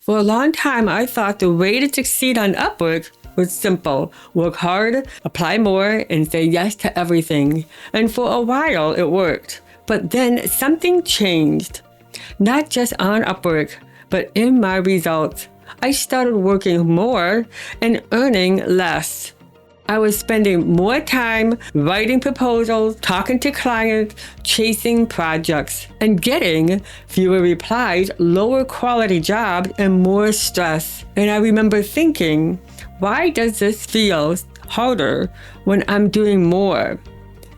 For a long time, I thought the way to succeed on Upwork was simple. Work hard, apply more, and say yes to everything. And for a while, it worked. But then something changed. Not just on Upwork, but in my results. I started working more and earning less. I was spending more time writing proposals, talking to clients, chasing projects, and getting fewer replies, lower quality jobs, and more stress. And I remember thinking, why does this feel harder when I'm doing more?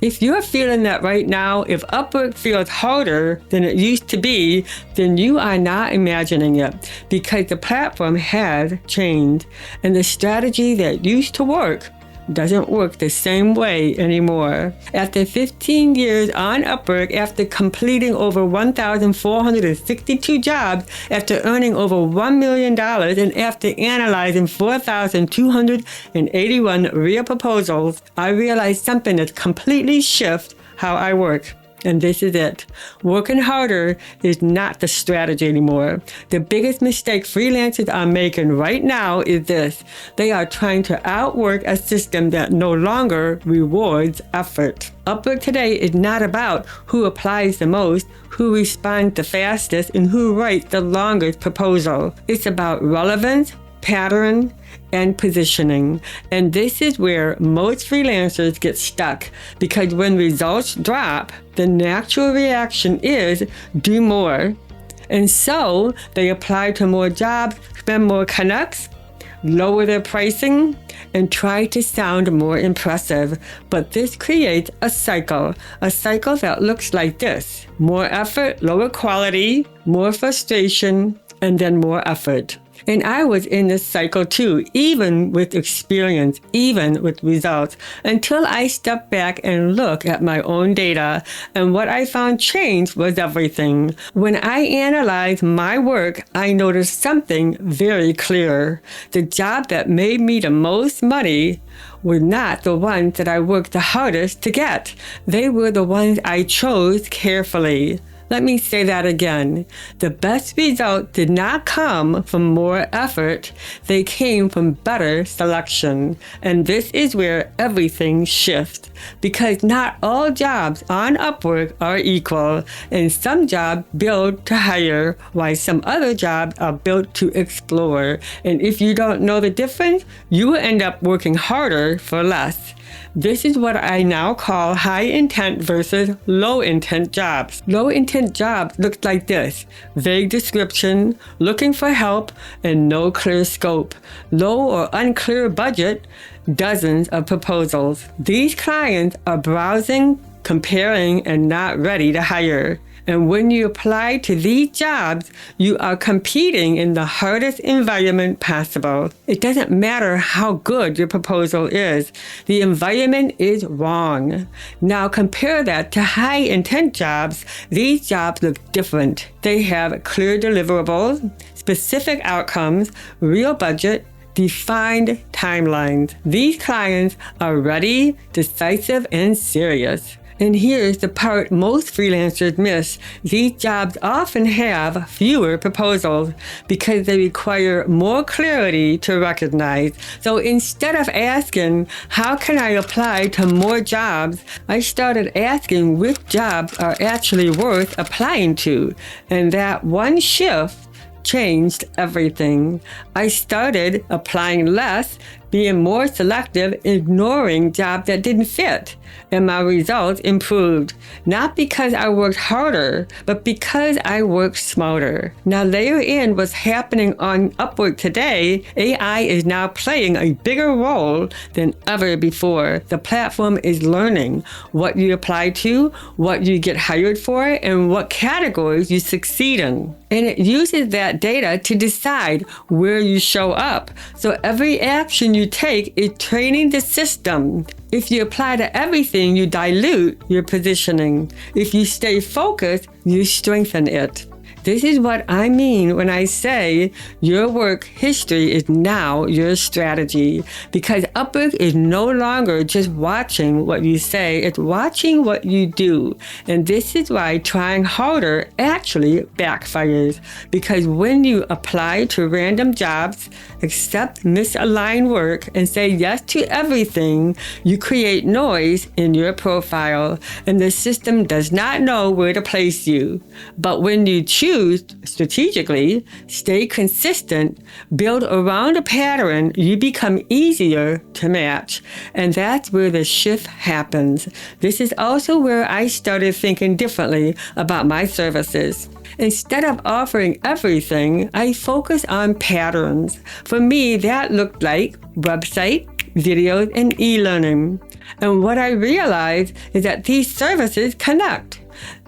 If you're feeling that right now, if Upwork feels harder than it used to be, then you are not imagining it, because the platform has changed and the strategy that used to work doesn't work the same way anymore. After 15 years on Upwork, after completing over 1,462 jobs, after earning over $1 million, and after analyzing 4,281 real proposals, I realized something that's completely shifted how I work. And this is it. Working harder is not the strategy anymore. The biggest mistake freelancers are making right now is this. They are trying to outwork a system that no longer rewards effort. Upwork today is not about who applies the most, who responds the fastest, and who writes the longest proposal. It's about relevance, pattern, and positioning. And this is where most freelancers get stuck, because when results drop, the natural reaction is do more. And so they apply to more jobs, spend more Canucks, lower their pricing, and try to sound more impressive. But this creates a cycle that looks like this. More effort, lower quality, more frustration, and then more effort. And I was in this cycle too, even with experience, even with results, until I stepped back and looked at my own data. And what I found changed was everything. When I analyzed my work, I noticed something very clear. The job that made me the most money were not the ones that I worked the hardest to get. They were the ones I chose carefully. Let me say that again. The best results did not come from more effort. They came from better selection. And this is where everything shifts. Because not all jobs on Upwork are equal. And some jobs build to hire, while some other jobs are built to explore. And if you don't know the difference, you will end up working harder for less. This is what I now call high intent versus low intent jobs. Low intent jobs look like this: vague description, looking for help, and no clear scope. Low or unclear budget, dozens of proposals. These clients are browsing, comparing, and not ready to hire. And when you apply to these jobs, you are competing in the hardest environment possible. It doesn't matter how good your proposal is. The environment is wrong. Now compare that to high intent jobs. These jobs look different. They have clear deliverables, specific outcomes, real budget, defined timelines. These clients are ready, decisive, and serious. And here's the part most freelancers miss. These jobs often have fewer proposals because they require more clarity to recognize. So instead of asking, how can I apply to more jobs, I started asking which jobs are actually worth applying to. And that one shift changed everything. I started applying less, being more selective, ignoring jobs that didn't fit. And my results improved, not because I worked harder, but because I worked smarter. Now layer in what's happening on Upwork today. AI is now playing a bigger role than ever before. The platform is learning what you apply to, what you get hired for, and what categories you succeed in. And it uses that data to decide where you show up. So every action you take is training the system. If you apply to everything, you dilute your positioning. If you stay focused, you strengthen it. This is what I mean when I say your work history is now your strategy, because Upwork is no longer just watching what you say, it's watching what you do. And this is why trying harder actually backfires, because when you apply to random jobs, accept misaligned work, and say yes to everything, you create noise in your profile, and the system does not know where to place you. But when you choose strategically, stay consistent, build around a pattern, you become easier to match. And that's where the shift happens. This is also where I started thinking differently about my services. Instead of offering everything, I focus on patterns. For me, that looked like website, videos, and e-learning. And what I realized is that these services connect.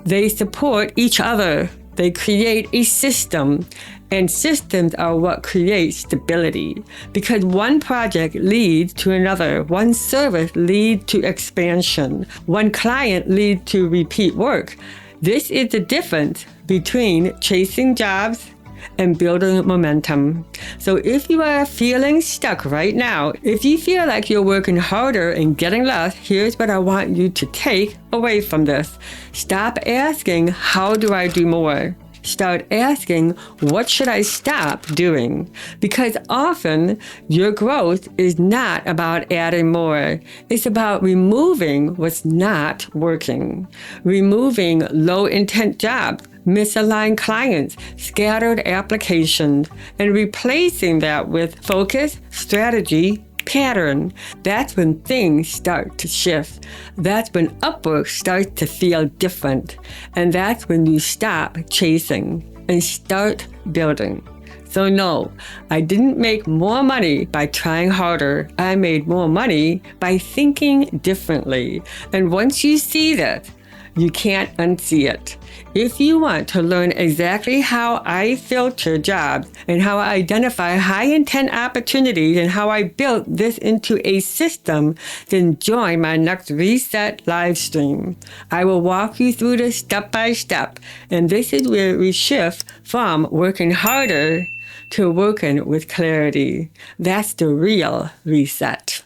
They support each other. They create a system, and systems are what create stability, because one project leads to another, one service leads to expansion, one client leads to repeat work. This is the difference between chasing jobs and building momentum. So if you are feeling stuck right now, if you feel like you're working harder and getting less, here's what I want you to take away from this. Stop asking, how do I do more? Start asking, what should I stop doing? Because often your growth is not about adding more. It's about removing what's not working. Removing low intent jobs, misaligned clients, scattered applications, and replacing that with focus, strategy, pattern. That's when things start to shift. That's when Upwork starts to feel different. And that's when you stop chasing and start building. So no, I didn't make more money by trying harder. I made more money by thinking differently. And once you see that, you can't unsee it. If you want to learn exactly how I filter jobs and how I identify high intent opportunities and how I built this into a system, then join my next Reset live stream. I will walk you through this step by step, and this is where we shift from working harder to working with clarity. That's the real reset.